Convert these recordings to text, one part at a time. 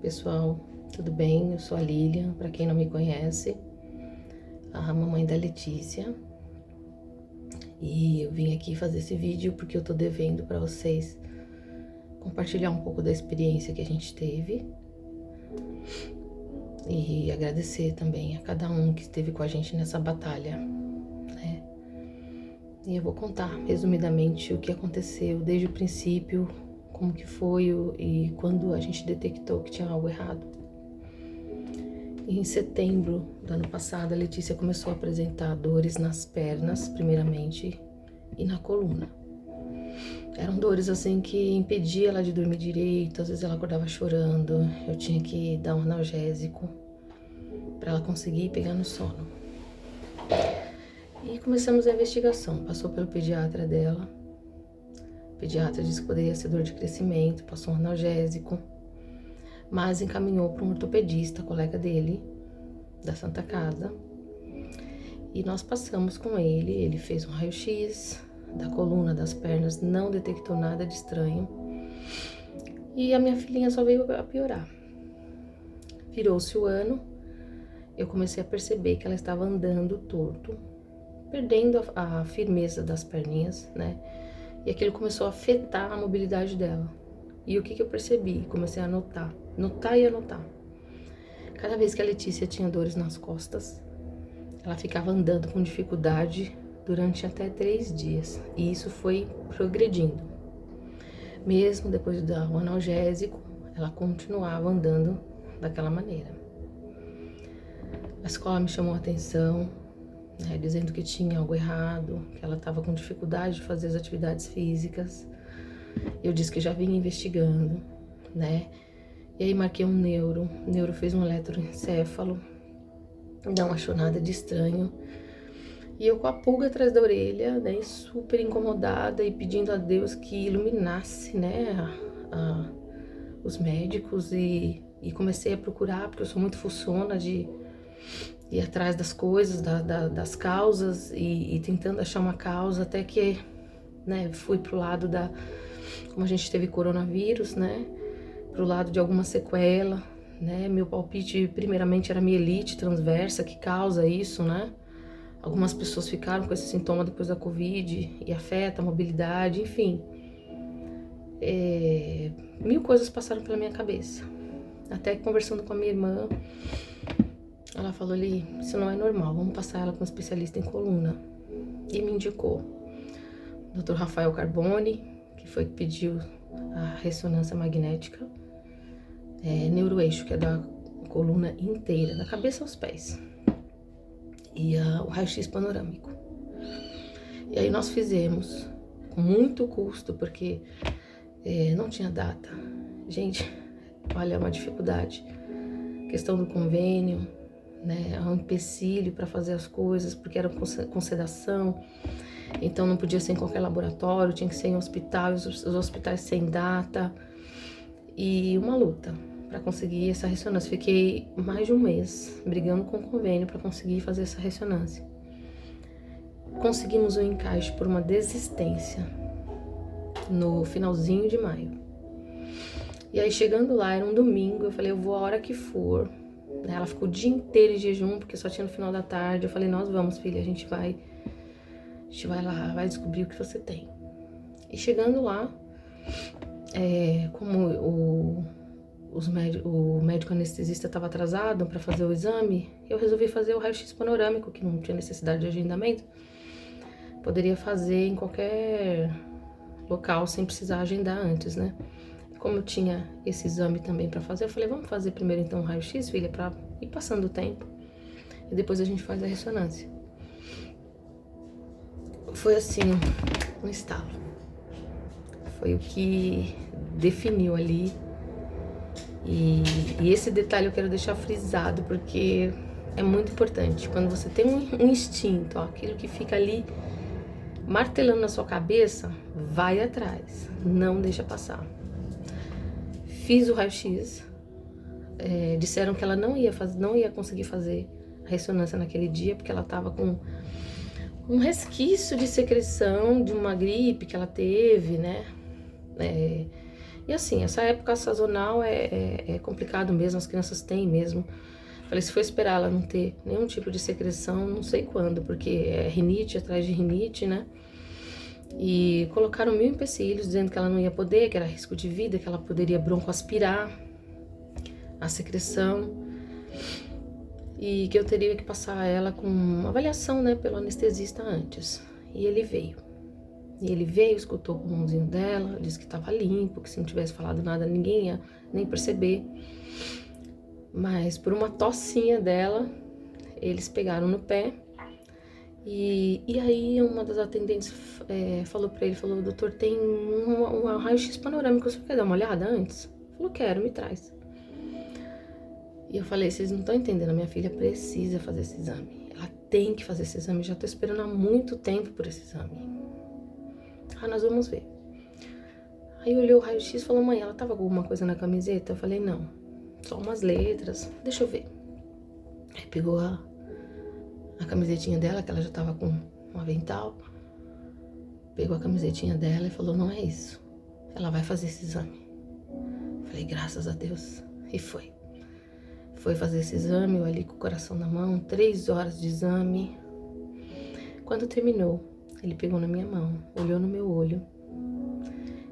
pessoal, tudo bem? Eu sou a Lilian, para quem não me conhece, a mamãe da Letícia. E eu vim aqui fazer esse vídeo porque eu tô devendo para vocês compartilhar um pouco da experiência que a gente teve e agradecer também a cada um que esteve com a gente nessa batalha, né? E eu vou contar resumidamente o que aconteceu desde o princípio, como que foi e quando a gente detectou que tinha algo errado. E em setembro do ano passado, a Letícia começou a apresentar dores nas pernas, primeiramente, e na coluna. Eram dores assim que impediam ela de dormir direito, às vezes ela acordava chorando, eu tinha que dar um analgésico para ela conseguir pegar no sono. E começamos a investigação, passou pelo pediatra dela. O pediatra disse que poderia ser dor de crescimento, passou um analgésico, mas encaminhou para um ortopedista, colega dele, da Santa Casa. E nós passamos com ele fez um raio-x da coluna, das pernas, não detectou nada de estranho. E a minha filhinha só veio a piorar. Virou-se o ano, eu comecei a perceber que ela estava andando torto, perdendo a firmeza das perninhas, né? E aquilo começou a afetar a mobilidade dela. E o que eu percebi? Comecei a notar e anotar. Cada vez que a Letícia tinha dores nas costas, ela ficava andando com dificuldade durante até 3 dias. E isso foi progredindo. Mesmo depois de dar o analgésico, ela continuava andando daquela maneira. A escola me chamou a atenção, né, dizendo que tinha algo errado, que ela estava com dificuldade de fazer as atividades físicas. Eu disse que já vinha investigando, né? E aí marquei um neuro. O neuro fez um eletroencefalo, não achou nada de estranho. E eu com a pulga atrás da orelha, né, super incomodada e pedindo a Deus que iluminasse, né, os médicos e comecei a procurar, porque eu sou muito fuçona de ir atrás das coisas, das causas e tentando achar uma causa, até que, né, fui pro lado como a gente teve coronavírus, né, pro lado de alguma sequela, né, meu palpite primeiramente era mielite transversa, que causa isso, né. Algumas pessoas ficaram com esse sintoma depois da Covid e afeta a mobilidade, enfim. Mil coisas passaram pela minha cabeça. Até que conversando com a minha irmã, ela falou ali, isso não é normal, vamos passar ela com um especialista em coluna. E me indicou o Dr. Rafael Carboni, que foi que pediu a ressonância magnética, neuroeixo, que é da coluna inteira, da cabeça aos pés. E o raio-x panorâmico. E aí nós fizemos com muito custo, porque não tinha data. Gente, olha, é uma dificuldade. Questão do convênio, né? É um empecilho para fazer as coisas, porque era com sedação. Então não podia ser em qualquer laboratório, tinha que ser em hospital, os hospitais sem data. E uma luta para conseguir essa ressonância. Fiquei mais de um mês brigando com o convênio para conseguir fazer essa ressonância. Conseguimos um encaixe por uma desistência no finalzinho de maio. E aí chegando lá, era um domingo, eu falei, eu vou a hora que for. Ela ficou o dia inteiro em jejum, porque só tinha no final da tarde. Eu falei, nós vamos, filha, a gente vai lá, vai descobrir o que você tem. E chegando lá, como o médico anestesista estava atrasado para fazer o exame, eu resolvi fazer o raio-x panorâmico, que não tinha necessidade de agendamento. Poderia fazer em qualquer local sem precisar agendar antes, né? Como eu tinha esse exame também para fazer, eu falei, vamos fazer primeiro então o raio-x, filha, para ir passando o tempo. E depois a gente faz a ressonância. Foi assim, um estalo. Foi o que definiu ali. E esse detalhe eu quero deixar frisado, porque é muito importante. Quando você tem um instinto, aquilo que fica ali martelando na sua cabeça, vai atrás, não deixa passar. Fiz o raio-x, disseram que ela não ia conseguir fazer a ressonância naquele dia, porque ela estava com um resquício de secreção de uma gripe que ela teve, né? E assim, essa época sazonal é complicado mesmo, as crianças têm mesmo. Falei, se for esperar ela não ter nenhum tipo de secreção, não sei quando, porque é rinite atrás de rinite, né? E colocaram 1000 empecilhos, dizendo que ela não ia poder, que era risco de vida, que ela poderia broncoaspirar a secreção e que eu teria que passar ela com uma avaliação, né, pelo anestesista antes. E ele veio. E ele veio, escutou o pulmãozinho dela, disse que estava limpo, que se não tivesse falado nada ninguém ia nem perceber. Mas por uma tossinha dela, eles pegaram no pé. E aí uma das atendentes falou pra ele, falou, doutor, tem um raio-x panorâmico, você quer dar uma olhada antes? Ele falou, quero, me traz. E eu falei, vocês não estão entendendo, a minha filha precisa fazer esse exame. Ela tem que fazer esse exame, já tô esperando há muito tempo por esse exame. Ah, nós vamos ver. Aí olhou o raio-x e falou, mãe, ela tava com alguma coisa na camiseta? Eu falei, não, só umas letras, deixa eu ver. Aí pegou a camisetinha dela, que ela já tava com um avental. Pegou a camisetinha dela e falou, não é isso. Ela vai fazer esse exame. Eu falei, graças a Deus. E foi. Foi fazer esse exame, eu ali com o coração na mão, 3 horas de exame. Quando terminou, ele pegou na minha mão, olhou no meu olho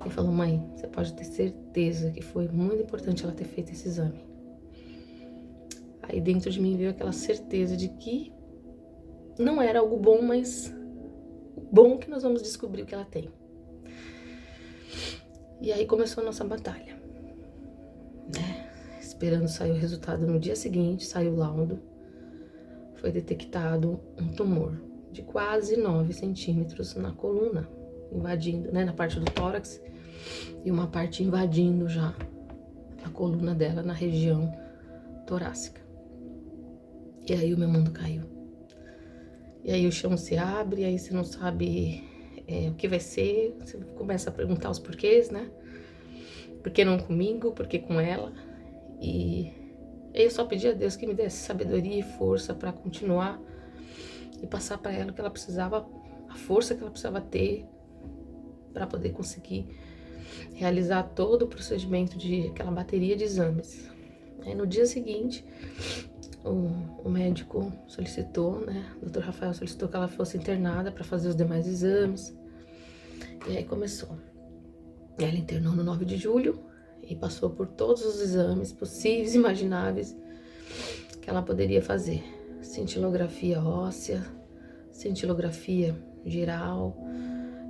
e falou, mãe, você pode ter certeza que foi muito importante ela ter feito esse exame. Aí dentro de mim veio aquela certeza de que não era algo bom, mas bom que nós vamos descobrir o que ela tem. E aí começou a nossa batalha, né? Esperando sair o resultado no dia seguinte, saiu o laudo. Foi detectado um tumor de quase 9 centímetros na coluna, invadindo, né, na parte do tórax, e uma parte invadindo já a coluna dela na região torácica. E aí o meu mundo caiu. E aí o chão se abre, aí você não sabe o que vai ser, você começa a perguntar os porquês, né? Por que não comigo, por que com ela? E eu só pedi a Deus que me desse sabedoria e força para continuar e passar para ela o que ela precisava, a força que ela precisava ter para poder conseguir realizar todo o procedimento de aquela bateria de exames. Aí no dia seguinte, o médico solicitou, né, o Dr. Rafael solicitou que ela fosse internada para fazer os demais exames. E aí começou. Ela internou no 9 de julho e passou por todos os exames possíveis e imagináveis que ela poderia fazer. Cintilografia óssea, cintilografia geral,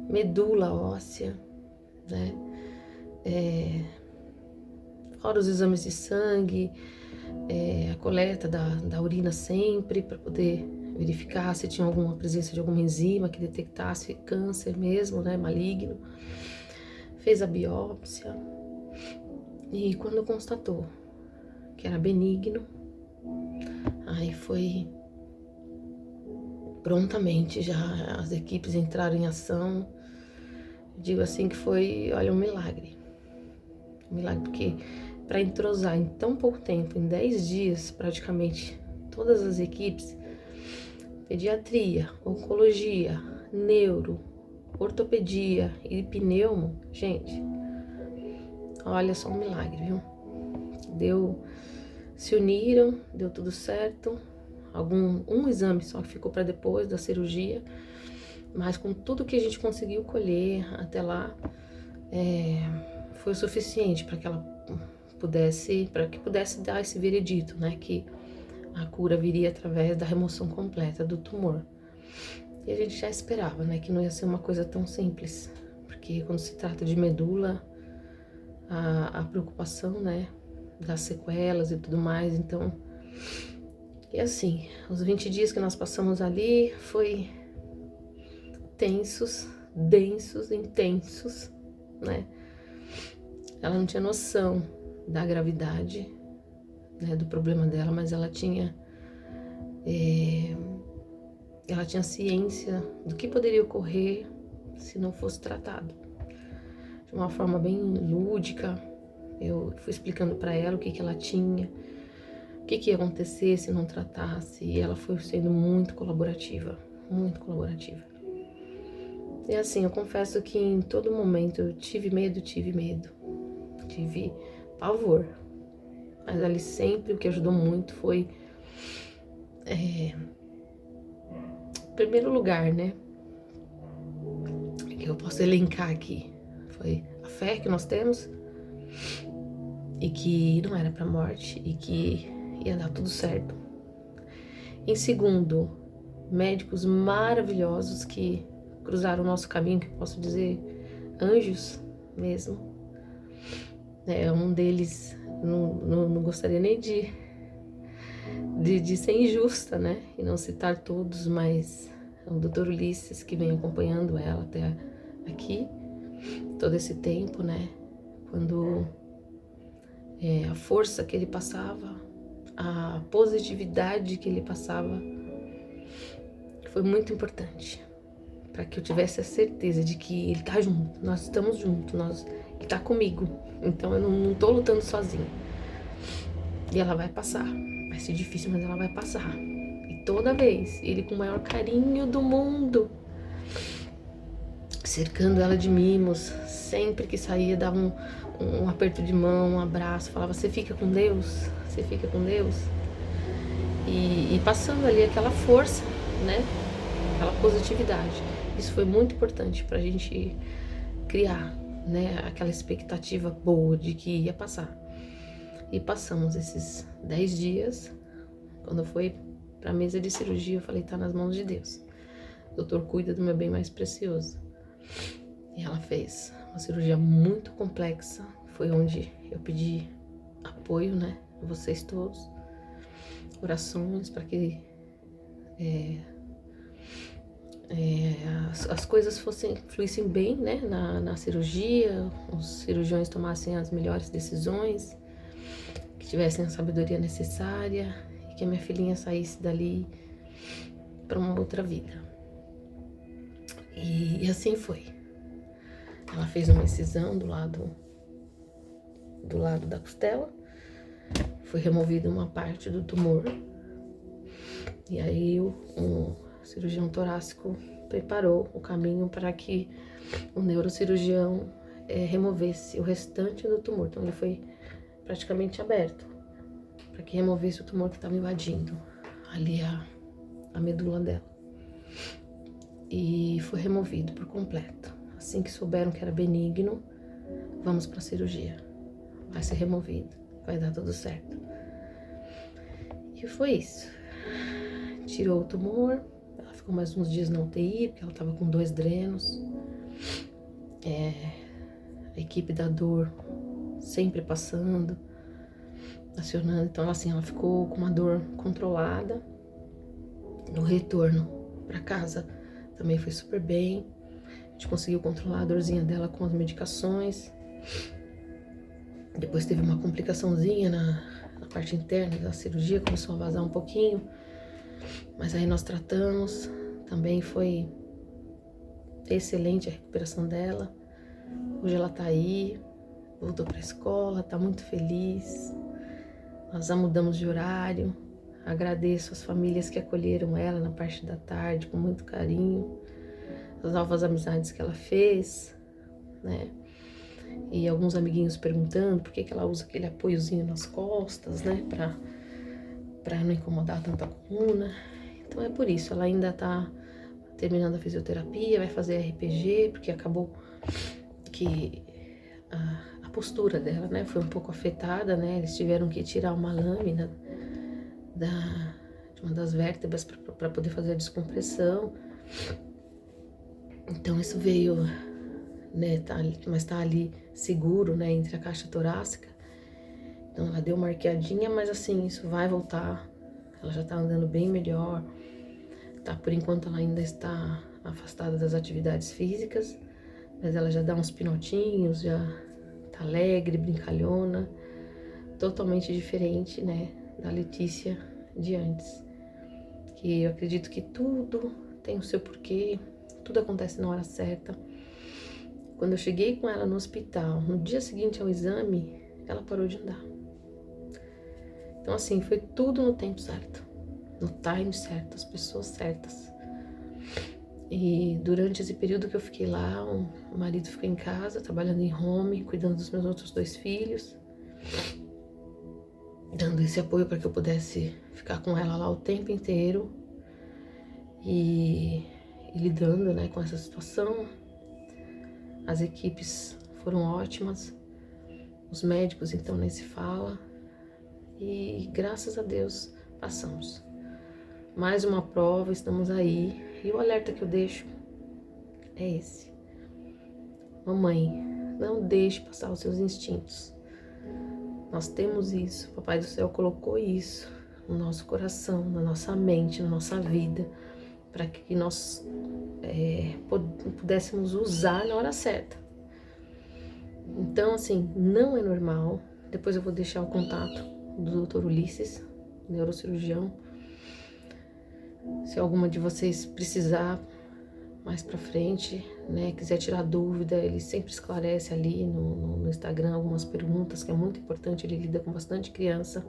medula óssea, né? Fora os exames de sangue, a coleta da urina sempre, para poder verificar se tinha alguma presença de alguma enzima que detectasse câncer mesmo, né, maligno. Fez a biópsia e quando constatou que era benigno, aí foi prontamente já as equipes entraram em ação. Digo assim que foi, olha, um milagre. Um milagre porque para entrosar em tão pouco tempo, em 10 dias praticamente, todas as equipes, pediatria, oncologia, neuro, ortopedia e pneumo, gente, olha só um milagre, viu? Se uniram, deu tudo certo. Um exame só que ficou para depois da cirurgia, mas com tudo que a gente conseguiu colher até lá, foi o suficiente para que ela pudesse dar esse veredito, né, que a cura viria através da remoção completa do tumor. E a gente já esperava, né, que não ia ser uma coisa tão simples, porque quando se trata de medula, a preocupação, né, das sequelas e tudo mais, então... E assim, os 20 dias que nós passamos ali foi tensos, densos, intensos, né? Ela não tinha noção da gravidade, né, do problema dela, mas ela tinha ciência do que poderia ocorrer se não fosse tratado. De uma forma bem lúdica, eu fui explicando para ela o que ela tinha, o que ia acontecer se não tratasse, e ela foi sendo muito colaborativa, muito colaborativa. E assim, eu confesso que em todo momento eu tive medo, tive pavor. Mas ali sempre o que ajudou muito foi, em primeiro lugar, né, que eu posso elencar aqui, foi a fé que nós temos e que não era pra morte e que ia dar tudo certo. Em segundo, médicos maravilhosos que cruzaram o nosso caminho, que eu posso dizer anjos mesmo. Um deles, não gostaria nem de ser injusta, né? E não citar todos, mas é o Dr. Ulisses, que vem acompanhando ela até aqui, todo esse tempo, né? Quando a força que ele passava, a positividade que ele passava, foi muito importante para que eu tivesse a certeza de que ele tá junto, nós estamos juntos, ele tá comigo, então eu não tô lutando sozinha. E ela vai passar, vai ser difícil, mas ela vai passar. E toda vez, ele com o maior carinho do mundo, cercando ela de mimos, sempre que saía dava um aperto de mão, um abraço, falava, você fica com Deus, você fica com Deus. E passando ali aquela força, né, aquela positividade. Isso foi muito importante pra gente criar, né, aquela expectativa boa de que ia passar. E passamos esses 10 dias, quando foi pra mesa de cirurgia, eu falei, tá nas mãos de Deus. O doutor cuida do meu bem mais precioso. E ela fez uma cirurgia muito complexa, foi onde eu pedi apoio, né, a vocês todos, orações para que as coisas fluíssem bem, né, na cirurgia, os cirurgiões tomassem as melhores decisões, que tivessem a sabedoria necessária e que a minha filhinha saísse dali para uma outra vida. E assim foi. Ela fez uma incisão do lado da costela, foi removida uma parte do tumor, e aí o cirurgião torácico preparou o caminho para que o neurocirurgião removesse o restante do tumor. Então ele foi praticamente aberto para que removesse o tumor que estava invadindo ali a medula dela. E foi removido por completo. Assim que souberam que era benigno, vamos para a cirurgia. Vai ser removido, vai dar tudo certo. E foi isso. Tirou o tumor, ela ficou mais uns dias na UTI, porque ela estava com 2 drenos. A equipe da dor sempre passando, acionando. Então, assim, ela ficou com uma dor controlada. No retorno para casa também foi super bem. A gente conseguiu controlar a dorzinha dela com as medicações. Depois teve uma complicaçãozinha na parte interna da cirurgia, começou a vazar um pouquinho. Mas aí nós tratamos, também foi excelente a recuperação dela. Hoje ela tá aí, voltou pra escola, tá muito feliz. Nós já mudamos de horário. Agradeço as famílias que acolheram ela na parte da tarde com muito carinho. As novas amizades que ela fez, né? E alguns amiguinhos perguntando por que ela usa aquele apoiozinho nas costas, né? Pra não incomodar tanto a coluna. Então é por isso, ela ainda tá terminando a fisioterapia, vai fazer RPG, porque acabou que a postura dela, né, foi um pouco afetada, né? Eles tiveram que tirar uma lâmina de uma das vértebras para poder fazer a descompressão. Então isso veio, né, mas tá ali seguro, né, entre a caixa torácica. Então ela deu uma arqueadinha, mas assim, isso vai voltar. Ela já tá andando bem melhor. Tá, por enquanto ela ainda está afastada das atividades físicas, mas ela já dá uns pinotinhos, já tá alegre, brincalhona, totalmente diferente, né, da Letícia de antes. Que eu acredito que tudo tem o seu porquê, tudo acontece na hora certa. Quando eu cheguei com ela no hospital, no dia seguinte ao exame, ela parou de andar. Então assim, foi tudo no tempo certo, no time certo, as pessoas certas. E durante esse período que eu fiquei lá, o marido ficou em casa, trabalhando em home, cuidando dos meus outros 2 filhos, dando esse apoio para que eu pudesse ficar com ela lá o tempo inteiro e lidando, né, com essa situação. As equipes foram ótimas, os médicos então nem se fala, e graças a Deus passamos. Mais uma prova, estamos aí, e o alerta que eu deixo é esse: mamãe, não deixe passar os seus instintos. Nós temos isso, Papai do Céu colocou isso no nosso coração, na nossa mente, na nossa vida, para que nós pudéssemos usar na hora certa. Então, assim, não é normal. Depois eu vou deixar o contato do Dr. Ulisses, neurocirurgião. Se alguma de vocês precisar mais pra frente, né, quiser tirar dúvida, ele sempre esclarece ali no Instagram algumas perguntas, que é muito importante, ele lida com bastante criança.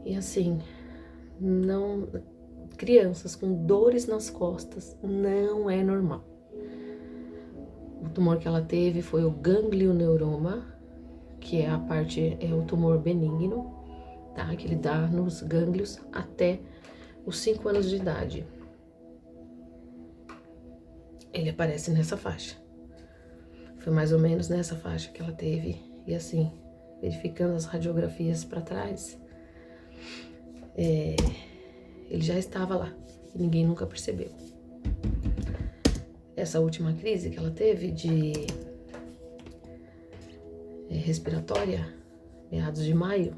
E assim, não, crianças com dores nas costas não é normal. O tumor que ela teve foi o ganglioneuroma, que é o tumor benigno, tá? Que ele dá nos gânglios até os 5 anos de idade. Ele aparece nessa faixa. Foi mais ou menos nessa faixa que ela teve. E assim, verificando as radiografias para trás, ele já estava lá e ninguém nunca percebeu. Essa última crise que ela teve de respiratória, meados de maio,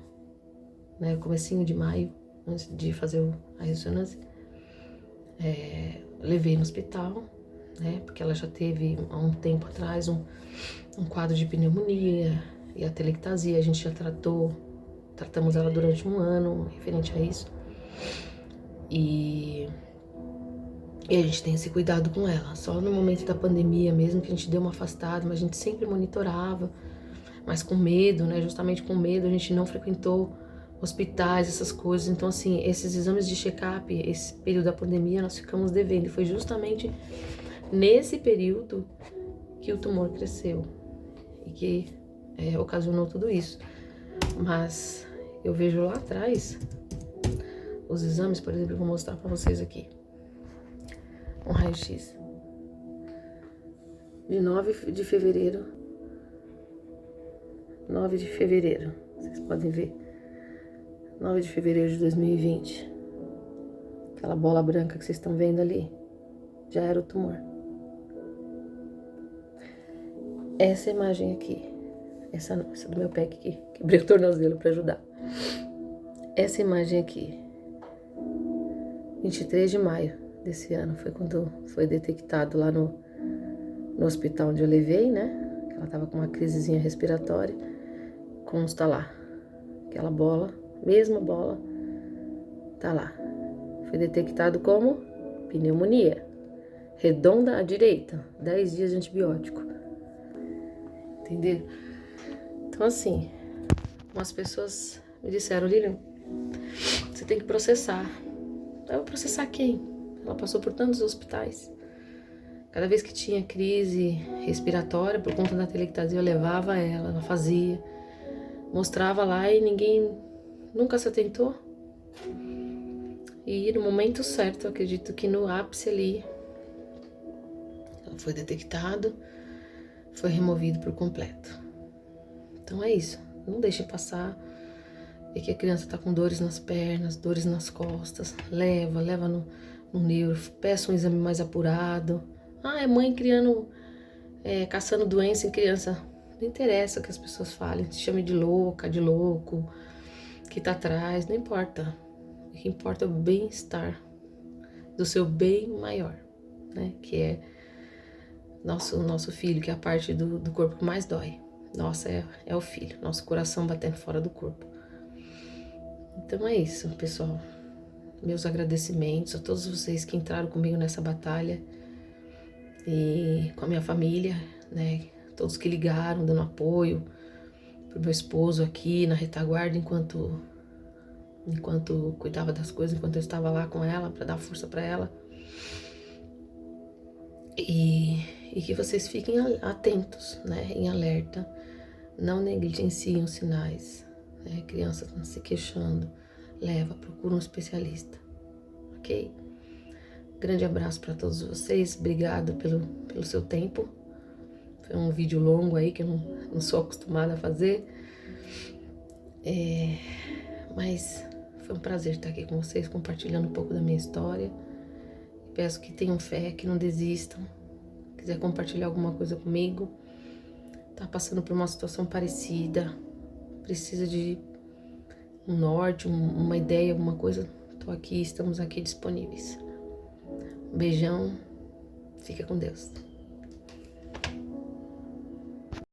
né, comecinho de maio, antes de fazer a ressonância, levei no hospital, né, porque ela já teve há um tempo atrás um quadro de pneumonia e atelectasia. A gente já tratamos ela durante 1 ano referente a isso, e a gente tem esse cuidado com ela. Só no momento da pandemia mesmo que a gente deu uma afastada, mas a gente sempre monitorava, mas com medo, né? Justamente com medo a gente não frequentou hospitais, essas coisas. Então, assim, esses exames de check-up, esse período da pandemia, nós ficamos devendo. E foi justamente nesse período que o tumor cresceu e que ocasionou tudo isso. Mas eu vejo lá atrás os exames, por exemplo, eu vou mostrar pra vocês aqui. Um raio-x de 9 de fevereiro, vocês podem ver, 9 de fevereiro de 2020, aquela bola branca que vocês estão vendo ali, já era o tumor. Essa imagem aqui, essa do meu pé aqui, quebrei o tornozelo para ajudar. Essa imagem aqui, 23 de maio desse ano, foi quando foi detectado lá no hospital onde eu levei, né? Ela tava com uma crisezinha respiratória. Consta lá, aquela bola, mesma bola, tá lá. Foi detectado como pneumonia, redonda à direita, 10 dias de antibiótico. Entenderam? Então, assim, umas pessoas me disseram: Lilian, você tem que processar. Eu vou processar quem? Ela passou por tantos hospitais. Cada vez que tinha crise respiratória, por conta da atelectasia, eu levava ela fazia, mostrava lá e ninguém nunca se atentou. E no momento certo, eu acredito que no ápice ali, ela foi detectado, foi removido por completo. Então é isso, não deixem passar. E que a criança tá com dores nas pernas, dores nas costas, leva no neuro, peça um exame mais apurado. Ah, é mãe criando, caçando doença em criança. Não interessa o que as pessoas falem, se chame de louca, de louco, que tá atrás, não importa. O que importa é o bem-estar do seu bem maior, né? Que é nosso filho, que é a parte do corpo que mais dói. Nossa, é o filho, nosso coração batendo fora do corpo. Então é isso, pessoal. Meus agradecimentos a todos vocês que entraram comigo nessa batalha e com a minha família, né? Todos que ligaram, dando apoio pro meu esposo aqui na retaguarda enquanto cuidava das coisas, enquanto eu estava lá com ela para dar força para ela. E que vocês fiquem atentos, né? Em alerta. Não negligenciem os sinais. Né? Crianças se queixando. Procura um especialista. Ok? Grande abraço para todos vocês. Obrigado pelo seu tempo. Foi um vídeo longo aí que eu não sou acostumada a fazer. Mas foi um prazer estar aqui com vocês, compartilhando um pouco da minha história. Peço que tenham fé, que não desistam. Quiser compartilhar alguma coisa comigo, tá passando por uma situação parecida, precisa de um norte, uma ideia, alguma coisa, estamos aqui disponíveis. Um beijão, fica com Deus.